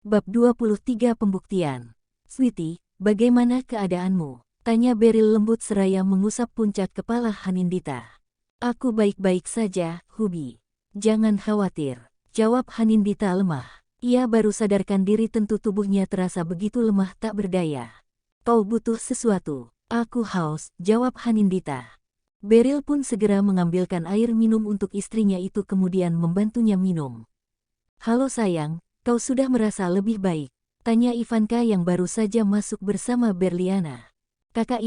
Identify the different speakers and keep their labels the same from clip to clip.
Speaker 1: Bab 23 Pembuktian. Sweetie, bagaimana keadaanmu? Tanya Beryl lembut seraya mengusap puncak kepala Hanindita. Aku baik-baik saja, Hubi. Jangan khawatir, jawab Hanindita lemah. Ia baru sadarkan diri tentu tubuhnya terasa begitu lemah tak berdaya. Kau butuh sesuatu. Aku haus, jawab Hanindita. Beryl pun segera mengambilkan air minum untuk istrinya itu kemudian membantunya minum. Halo sayang, kau sudah merasa lebih baik? Tanya Ivanka yang baru saja masuk bersama Berliana. Kakak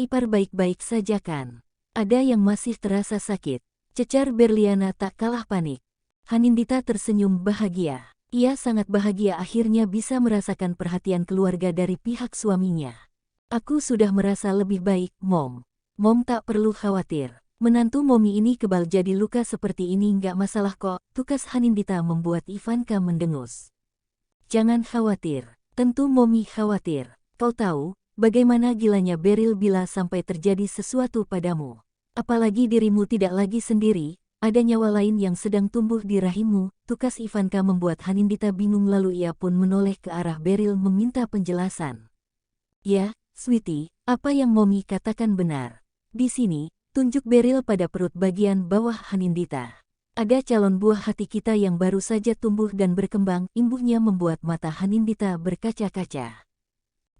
Speaker 1: ipar baik-baik saja kan? Ada yang masih terasa sakit? Cecar Berliana tak kalah panik. Hanindita tersenyum bahagia. Ia sangat bahagia akhirnya bisa merasakan perhatian keluarga dari pihak suaminya. Aku sudah merasa lebih baik, Mom. Mom tak perlu khawatir. Menantu Momi ini kebal jadi luka seperti ini nggak masalah kok, tukas Hanindita membuat Ivanka mendengus. Jangan khawatir, tentu Momi khawatir. Kau tahu, bagaimana gilanya Beryl bila sampai terjadi sesuatu padamu. Apalagi dirimu tidak lagi sendiri, ada nyawa lain yang sedang tumbuh di rahimmu, tukas Ivanka membuat Hanindita bingung lalu ia pun menoleh ke arah Beryl meminta penjelasan. Ya, Sweetie, apa yang Momi katakan benar. Di sini, tunjuk Beryl pada perut bagian bawah Hanindita. Ada calon buah hati kita yang baru saja tumbuh dan berkembang, imbuhnya membuat mata Hanindita berkaca-kaca.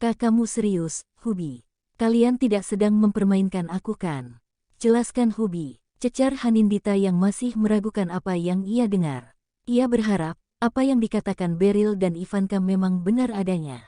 Speaker 1: Kamu serius, Hubi? Kalian tidak sedang mempermainkan aku kan? Jelaskan Hubi, cecar Hanindita yang masih meragukan apa yang ia dengar. Ia berharap, apa yang dikatakan Beryl dan Ivanka memang benar adanya.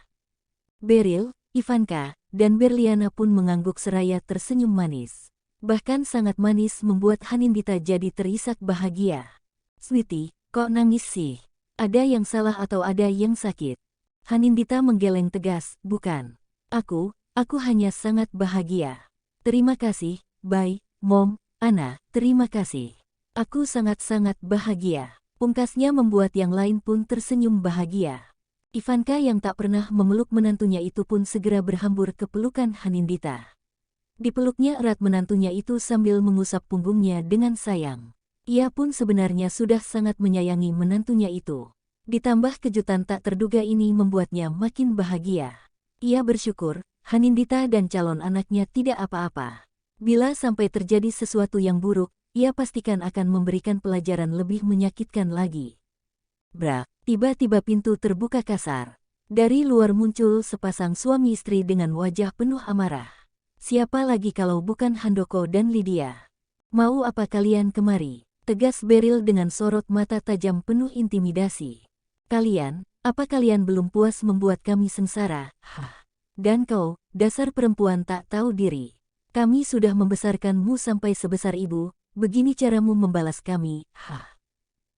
Speaker 1: Beryl, Ivanka, dan Berliana pun mengangguk seraya tersenyum manis. Bahkan sangat manis membuat Hanindita jadi terisak bahagia. Sweetie, kok nangis sih? Ada yang salah atau ada yang sakit? Hanindita menggeleng tegas, bukan. Aku hanya sangat bahagia. Terima kasih, bye, Mom, Anna, terima kasih. Aku sangat-sangat bahagia. Pungkasnya membuat yang lain pun tersenyum bahagia. Ivanka yang tak pernah memeluk menantunya itu pun segera berhambur ke pelukan Hanindita. Dipeluknya erat menantunya itu sambil mengusap punggungnya dengan sayang. Ia pun sebenarnya sudah sangat menyayangi menantunya itu. Ditambah kejutan tak terduga ini membuatnya makin bahagia. Ia bersyukur, Hanindita dan calon anaknya tidak apa-apa. Bila sampai terjadi sesuatu yang buruk, ia pastikan akan memberikan pelajaran lebih menyakitkan lagi. Brak, tiba-tiba pintu terbuka kasar. Dari luar muncul sepasang suami istri dengan wajah penuh amarah. Siapa lagi kalau bukan Handoko dan Lydia? Mau apa kalian kemari? Tegas Beryl dengan sorot mata tajam penuh intimidasi. Apa kalian belum puas membuat kami sengsara? Hah. Dan kau, dasar perempuan tak tahu diri. Kami sudah membesarkanmu sampai sebesar ibu, begini caramu membalas kami, hah.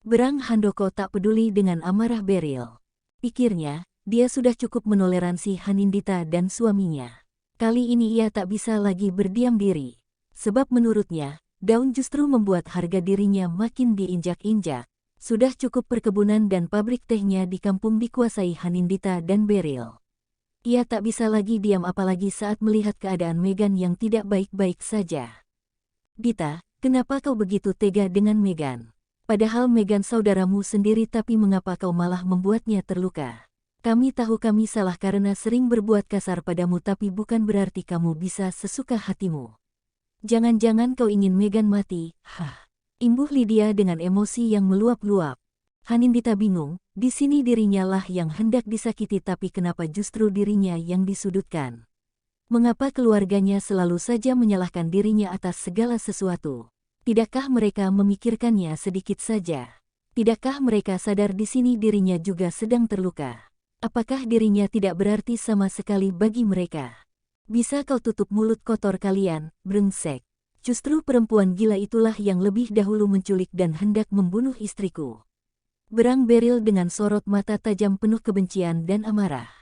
Speaker 1: Berang Handoko tak peduli dengan amarah Beryl. Pikirnya, dia sudah cukup menoleransi Hanindita dan suaminya. Kali ini ia tak bisa lagi berdiam diri. Sebab menurutnya, daun justru membuat harga dirinya makin diinjak-injak. Sudah cukup perkebunan dan pabrik tehnya di kampung dikuasai Hanindita dan Beryl. Ia tak bisa lagi diam apalagi saat melihat keadaan Megan yang tidak baik-baik saja. Dita, kenapa kau begitu tega dengan Megan? Padahal Megan saudaramu sendiri tapi mengapa kau malah membuatnya terluka? Kami tahu kami salah karena sering berbuat kasar padamu tapi bukan berarti kamu bisa sesuka hatimu. Jangan-jangan kau ingin Megan mati, hah? Imbuh Lydia dengan emosi yang meluap-luap. Hanindita bingung, di sini dirinya lah yang hendak disakiti tapi kenapa justru dirinya yang disudutkan? Mengapa keluarganya selalu saja menyalahkan dirinya atas segala sesuatu? Tidakkah mereka memikirkannya sedikit saja? Tidakkah mereka sadar di sini dirinya juga sedang terluka? Apakah dirinya tidak berarti sama sekali bagi mereka? Bisa kau tutup mulut kotor kalian, brengsek. Justru perempuan gila itulah yang lebih dahulu menculik dan hendak membunuh istriku. Berang Beryl dengan sorot mata tajam penuh kebencian dan amarah.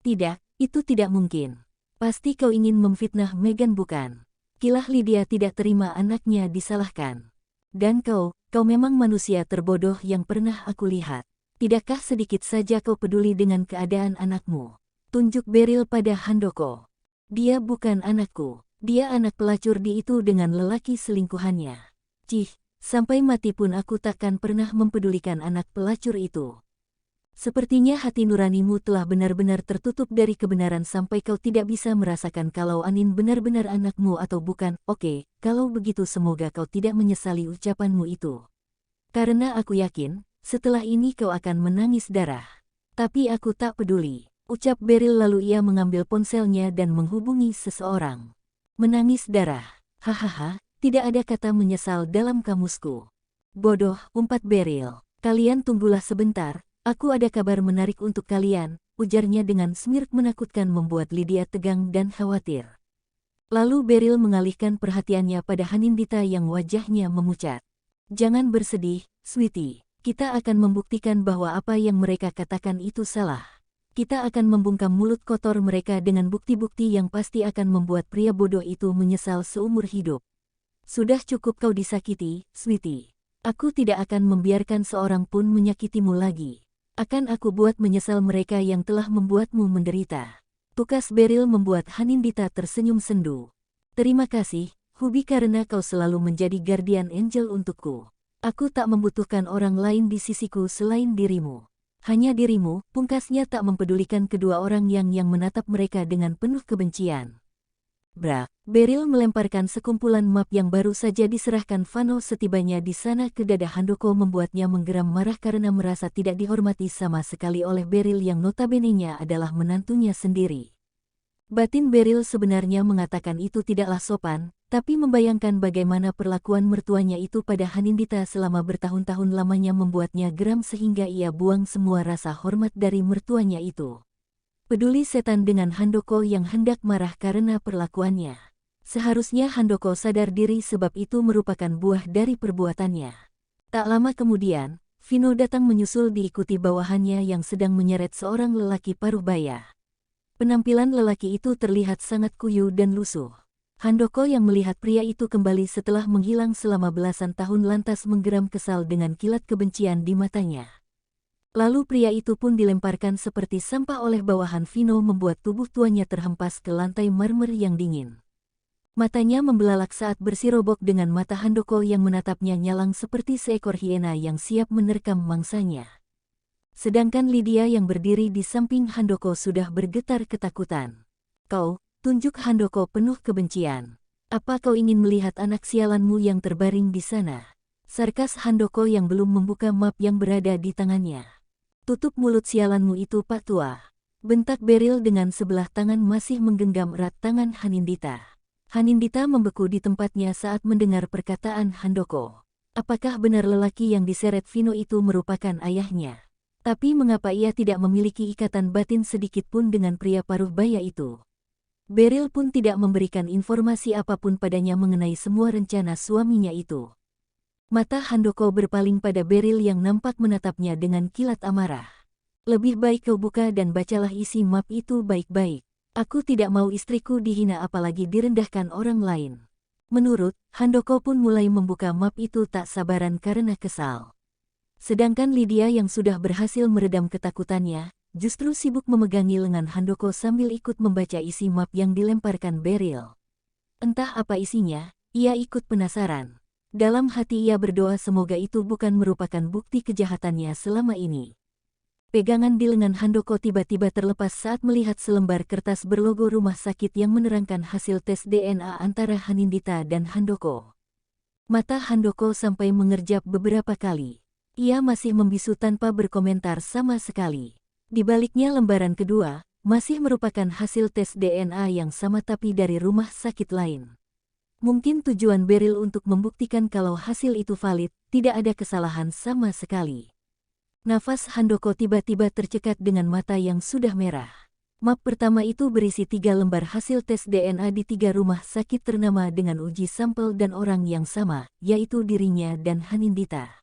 Speaker 1: Tidak, itu tidak mungkin. Pasti kau ingin memfitnah Megan bukan? Kilah Lydia tidak terima anaknya disalahkan. Dan kau memang manusia terbodoh yang pernah aku lihat. Tidakkah sedikit saja kau peduli dengan keadaan anakmu? Tunjuk Beryl pada Handoko. Dia bukan anakku. Dia anak pelacur di itu dengan lelaki selingkuhannya. Cih, sampai mati pun aku takkan pernah mempedulikan anak pelacur itu. Sepertinya hati nuranimu telah benar-benar tertutup dari kebenaran sampai kau tidak bisa merasakan kalau Anin benar-benar anakmu atau bukan. Oke, kalau begitu semoga kau tidak menyesali ucapanmu itu. Karena aku yakin, setelah ini kau akan menangis darah. Tapi aku tak peduli, ucap Beryl lalu ia mengambil ponselnya dan menghubungi seseorang. Menangis darah. Hahaha, tidak ada kata menyesal dalam kamusku. Bodoh, umpat Beryl. Kalian tunggulah sebentar. Aku ada kabar menarik untuk kalian, ujarnya dengan smirk menakutkan membuat Lydia tegang dan khawatir. Lalu Beryl mengalihkan perhatiannya pada Hanindita yang wajahnya memucat. Jangan bersedih, Sweetie. Kita akan membuktikan bahwa apa yang mereka katakan itu salah. Kita akan membungkam mulut kotor mereka dengan bukti-bukti yang pasti akan membuat pria bodoh itu menyesal seumur hidup. Sudah cukup kau disakiti, Sweetie. Aku tidak akan membiarkan seorang pun menyakitimu lagi. Akan aku buat menyesal mereka yang telah membuatmu menderita. Tukas Beryl membuat Hanindita tersenyum sendu. Terima kasih, Hubi, karena kau selalu menjadi guardian angel untukku. Aku tak membutuhkan orang lain di sisiku selain dirimu. Hanya dirimu, pungkasnya tak mempedulikan kedua orang yang menatap mereka dengan penuh kebencian. Brak, Beryl melemparkan sekumpulan map yang baru saja diserahkan Vano setibanya di sana ke dada Handoko membuatnya menggeram marah karena merasa tidak dihormati sama sekali oleh Beryl yang notabene-nya adalah menantunya sendiri. Batin Beryl sebenarnya mengatakan itu tidaklah sopan, tapi membayangkan bagaimana perlakuan mertuanya itu pada Hanindita selama bertahun-tahun lamanya membuatnya geram sehingga ia buang semua rasa hormat dari mertuanya itu. Peduli setan dengan Handoko yang hendak marah karena perlakuannya. Seharusnya Handoko sadar diri sebab itu merupakan buah dari perbuatannya. Tak lama kemudian, Vino datang menyusul diikuti bawahannya yang sedang menyeret seorang lelaki paruh baya. Penampilan lelaki itu terlihat sangat kuyu dan lusuh. Handoko yang melihat pria itu kembali setelah menghilang selama belasan tahun lantas menggeram kesal dengan kilat kebencian di matanya. Lalu pria itu pun dilemparkan seperti sampah oleh bawahan Vino membuat tubuh tuanya terhempas ke lantai marmer yang dingin. Matanya membelalak saat bersirobok dengan mata Handoko yang menatapnya nyalang seperti seekor hiena yang siap menerkam mangsanya. Sedangkan Lydia yang berdiri di samping Handoko sudah bergetar ketakutan. Kau, tunjuk Handoko penuh kebencian. Apa kau ingin melihat anak sialanmu yang terbaring di sana? Sarkas Handoko yang belum membuka map yang berada di tangannya. Tutup mulut sialanmu itu, Pak Tua. Bentak Beryl dengan sebelah tangan masih menggenggam erat tangan Hanindita. Hanindita membeku di tempatnya saat mendengar perkataan Handoko. Apakah benar lelaki yang diseret Vino itu merupakan ayahnya? Tapi mengapa ia tidak memiliki ikatan batin sedikit pun dengan pria paruh baya itu? Beryl pun tidak memberikan informasi apapun padanya mengenai semua rencana suaminya itu. Mata Handoko berpaling pada Beryl yang nampak menatapnya dengan kilat amarah. Lebih baik kau buka dan bacalah isi map itu baik-baik. Aku tidak mau istriku dihina apalagi direndahkan orang lain. Menurut, Handoko pun mulai membuka map itu tak sabaran karena kesal. Sedangkan Lydia yang sudah berhasil meredam ketakutannya, justru sibuk memegangi lengan Handoko sambil ikut membaca isi map yang dilemparkan Beryl. Entah apa isinya, ia ikut penasaran. Dalam hati ia berdoa semoga itu bukan merupakan bukti kejahatannya selama ini. Pegangan di lengan Handoko tiba-tiba terlepas saat melihat selembar kertas berlogo rumah sakit yang menerangkan hasil tes DNA antara Hanindita dan Handoko. Mata Handoko sampai mengerjap beberapa kali. Ia masih membisu tanpa berkomentar sama sekali. Di baliknya lembaran kedua, masih merupakan hasil tes DNA yang sama tapi dari rumah sakit lain. Mungkin tujuan Beryl untuk membuktikan kalau hasil itu valid, tidak ada kesalahan sama sekali. Nafas Handoko tiba-tiba tercekat dengan mata yang sudah merah. Map pertama itu berisi 3 lembar hasil tes DNA di 3 rumah sakit ternama dengan uji sampel dan orang yang sama, yaitu dirinya dan Hanindita.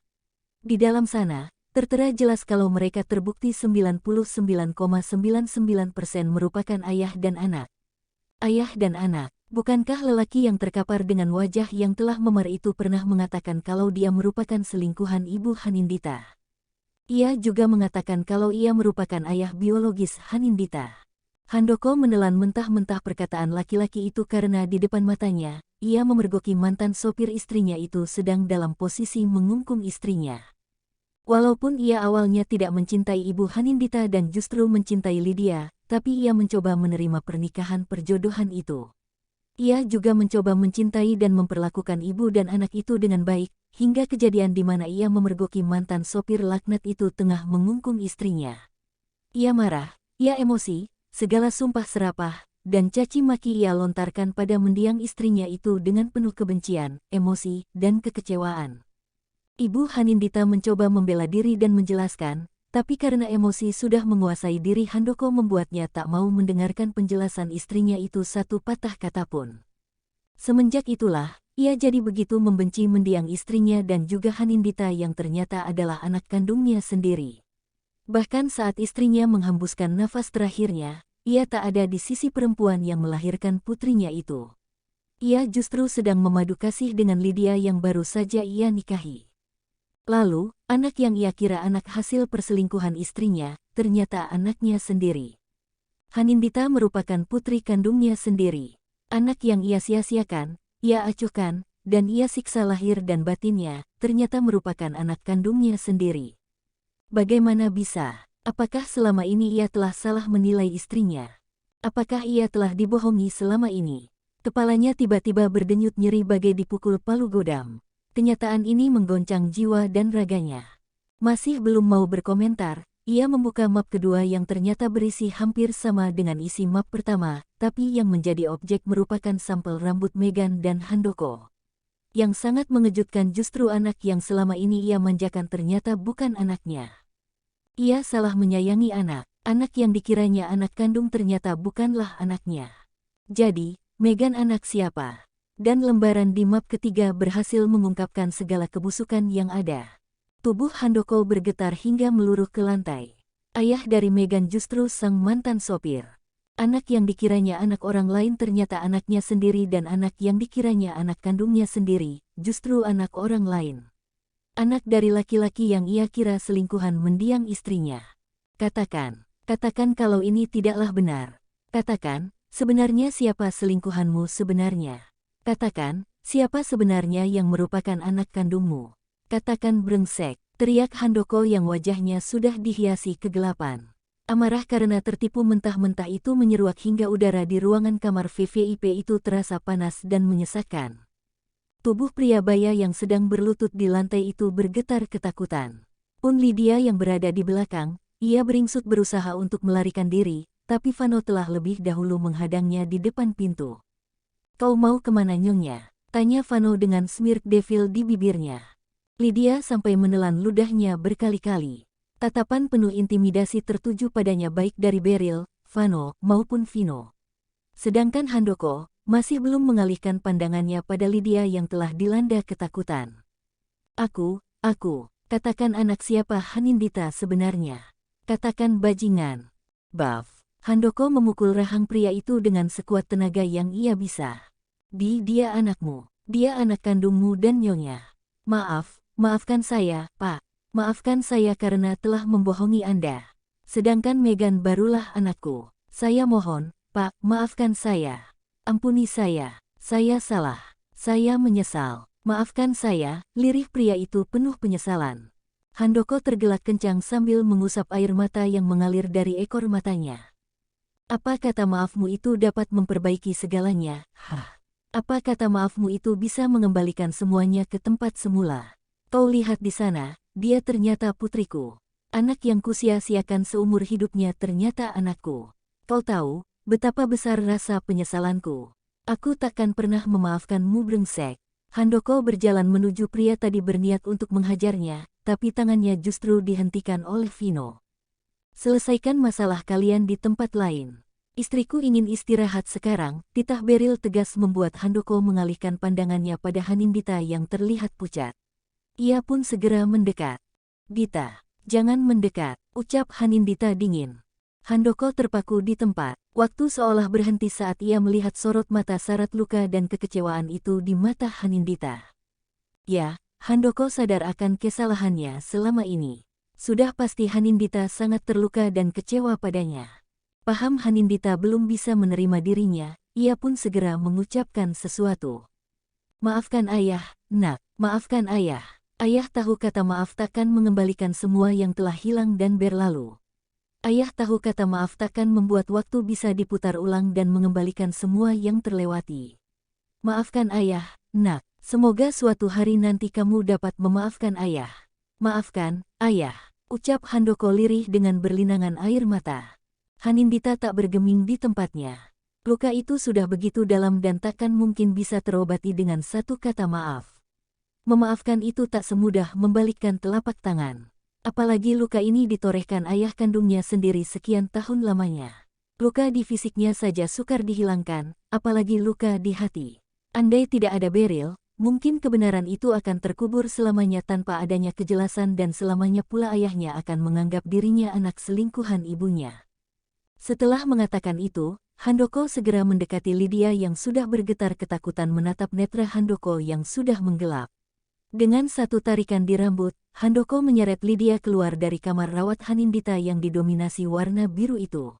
Speaker 1: Di dalam sana, tertera jelas kalau mereka terbukti 99,99% merupakan ayah dan anak. Ayah dan anak. Bukankah lelaki yang terkapar dengan wajah yang telah memar itu pernah mengatakan kalau dia merupakan selingkuhan ibu Hanindita? Ia juga mengatakan kalau ia merupakan ayah biologis Hanindita. Handoko menelan mentah-mentah perkataan laki-laki itu karena di depan matanya, ia memergoki mantan sopir istrinya itu sedang dalam posisi mengungkung istrinya. Walaupun ia awalnya tidak mencintai Ibu Hanindita dan justru mencintai Lydia, tapi ia mencoba menerima pernikahan perjodohan itu. Ia juga mencoba mencintai dan memperlakukan ibu dan anak itu dengan baik, hingga kejadian di mana ia memergoki mantan sopir laknat itu tengah mengungkung istrinya. Ia marah, ia emosi, segala sumpah serapah, dan caci maki ia lontarkan pada mendiang istrinya itu dengan penuh kebencian, emosi, dan kekecewaan. Ibu Hanindita mencoba membela diri dan menjelaskan, tapi karena emosi sudah menguasai diri Handoko membuatnya tak mau mendengarkan penjelasan istrinya itu satu patah kata pun. Semenjak itulah, ia jadi begitu membenci mendiang istrinya dan juga Hanindita yang ternyata adalah anak kandungnya sendiri. Bahkan saat istrinya menghembuskan nafas terakhirnya, ia tak ada di sisi perempuan yang melahirkan putrinya itu. Ia justru sedang memadu kasih dengan Lydia yang baru saja ia nikahi. Lalu, anak yang ia kira anak hasil perselingkuhan istrinya, ternyata anaknya sendiri. Hanindita merupakan putri kandungnya sendiri. Anak yang ia sia-siakan, ia acuhkan, dan ia siksa lahir dan batinnya, ternyata merupakan anak kandungnya sendiri. Bagaimana bisa? Apakah selama ini ia telah salah menilai istrinya? Apakah ia telah dibohongi selama ini? Kepalanya tiba-tiba berdenyut nyeri bagai dipukul palu godam. Kenyataan ini menggoncang jiwa dan raganya. Masih belum mau berkomentar, ia membuka map kedua yang ternyata berisi hampir sama dengan isi map pertama, tapi yang menjadi objek merupakan sampel rambut Meghan dan Handoko. Yang sangat mengejutkan justru anak yang selama ini ia manjakan ternyata bukan anaknya. Ia salah menyayangi anak yang dikiranya anak kandung ternyata bukanlah anaknya. Jadi, Meghan anak siapa? Dan lembaran di map ketiga berhasil mengungkapkan segala kebusukan yang ada. Tubuh Handoko bergetar hingga meluruh ke lantai. Ayah dari Meghan justru sang mantan sopir. Anak yang dikiranya anak orang lain ternyata anaknya sendiri dan anak yang dikiranya anak kandungnya sendiri, justru anak orang lain. Anak dari laki-laki yang ia kira selingkuhan mendiang istrinya. Katakan kalau ini tidaklah benar. Katakan, sebenarnya siapa selingkuhanmu sebenarnya? Katakan, siapa sebenarnya yang merupakan anak kandungmu? Katakan brengsek, teriak Handoko yang wajahnya sudah dihiasi kegelapan. Amarah karena tertipu mentah-mentah itu menyeruak hingga udara di ruangan kamar VVIP itu terasa panas dan menyesakkan. Tubuh pria baya yang sedang berlutut di lantai itu bergetar ketakutan. Pun Lydia yang berada di belakang, ia beringsut berusaha untuk melarikan diri, tapi Vano telah lebih dahulu menghadangnya di depan pintu. Kau mau kemana nyonya? Tanya Vano dengan smirk devil di bibirnya. Lydia sampai menelan ludahnya berkali-kali. Tatapan penuh intimidasi tertuju padanya baik dari Beryl, Vano, maupun Vino. Sedangkan Handoko masih belum mengalihkan pandangannya pada Lydia yang telah dilanda ketakutan. Aku, katakan anak siapa Hanindita sebenarnya? Katakan bajingan. Baf. Handoko memukul rahang pria itu dengan sekuat tenaga yang ia bisa. Dia anakmu, dia anak kandungmu dan nyonya. Maafkan saya, Pak. Maafkan saya karena telah membohongi Anda. Sedangkan Meghan barulah anakku. Saya mohon, Pak, maafkan saya. Ampuni saya salah. Saya menyesal. Maafkan saya, lirih pria itu penuh penyesalan. Handoko tergelak kencang sambil mengusap air mata yang mengalir dari ekor matanya. Apa kata maafmu itu dapat memperbaiki segalanya? Apa kata maafmu itu bisa mengembalikan semuanya ke tempat semula? Kau lihat di sana, dia ternyata putriku. Anak yang kusia-siakan seumur hidupnya ternyata anakku. Kau tahu betapa besar rasa penyesalanku. Aku takkan pernah memaafkanmu brengsek. Handoko berjalan menuju pria tadi berniat untuk menghajarnya, tapi tangannya justru dihentikan oleh Vino. Selesaikan masalah kalian di tempat lain. Istriku ingin istirahat sekarang, titah Beryl tegas membuat Handoko mengalihkan pandangannya pada Hanindita yang terlihat pucat. Ia pun segera mendekat. Dita, jangan mendekat, ucap Hanindita dingin. Handoko terpaku di tempat, waktu seolah berhenti saat ia melihat sorot mata syarat luka dan kekecewaan itu di mata Hanindita. Ya, Handoko sadar akan kesalahannya selama ini. Sudah pasti Hanindita sangat terluka dan kecewa padanya. Paham Hanindita belum bisa menerima dirinya, ia pun segera mengucapkan sesuatu. Maafkan ayah, nak, maafkan ayah. Ayah tahu kata maaf takkan mengembalikan semua yang telah hilang dan berlalu. Ayah tahu kata maaf takkan membuat waktu bisa diputar ulang dan mengembalikan semua yang terlewati. Maafkan ayah, nak. Semoga suatu hari nanti kamu dapat memaafkan ayah. Maafkan, ayah. Ucap Handoko lirih dengan berlinangan air mata. Hanindita tak bergeming di tempatnya. Luka itu sudah begitu dalam dan takkan mungkin bisa terobati dengan satu kata maaf. Memaafkan itu tak semudah membalikkan telapak tangan. Apalagi luka ini ditorehkan ayah kandungnya sendiri sekian tahun lamanya. Luka di fisiknya saja sukar dihilangkan, apalagi luka di hati. Andai tidak ada Beryl, mungkin kebenaran itu akan terkubur selamanya tanpa adanya kejelasan dan selamanya pula ayahnya akan menganggap dirinya anak selingkuhan ibunya. Setelah mengatakan itu, Handoko segera mendekati Lydia yang sudah bergetar ketakutan menatap netra Handoko yang sudah menggelap. Dengan satu tarikan di rambut, Handoko menyeret Lydia keluar dari kamar rawat Hanindita yang didominasi warna biru itu.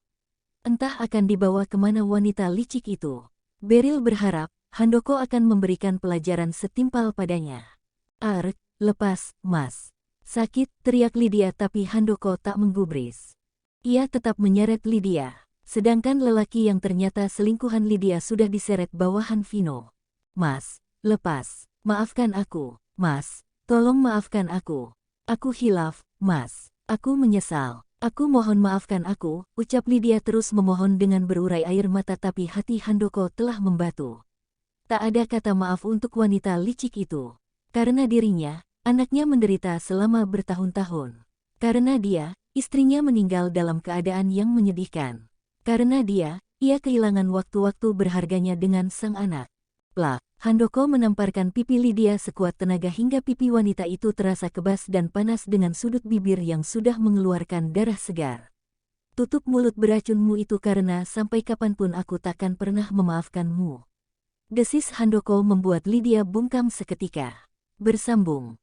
Speaker 1: Entah akan dibawa kemana wanita licik itu. Beryl berharap, Handoko akan memberikan pelajaran setimpal padanya. Ark, lepas, mas. Sakit, teriak Lydia tapi Handoko tak menggubris. Ia tetap menyeret Lydia, sedangkan lelaki yang ternyata selingkuhan Lydia sudah diseret bawahan Vino. Mas, lepas, maafkan aku. Mas, tolong maafkan aku. Aku hilaf, mas. Aku menyesal. Aku mohon maafkan aku, ucap Lydia terus memohon dengan berurai air mata tapi hati Handoko telah membatu. Tak ada kata maaf untuk wanita licik itu. Karena dirinya, anaknya menderita selama bertahun-tahun. Karena dia, istrinya meninggal dalam keadaan yang menyedihkan. Karena dia, ia kehilangan waktu-waktu berharganya dengan sang anak. Plak. Handoko menamparkan pipi Lydia sekuat tenaga hingga pipi wanita itu terasa kebas dan panas dengan sudut bibir yang sudah mengeluarkan darah segar. Tutup mulut beracunmu itu karena sampai kapanpun aku takkan pernah memaafkanmu. Desis Handoko membuat Lydia bungkam seketika. Bersambung.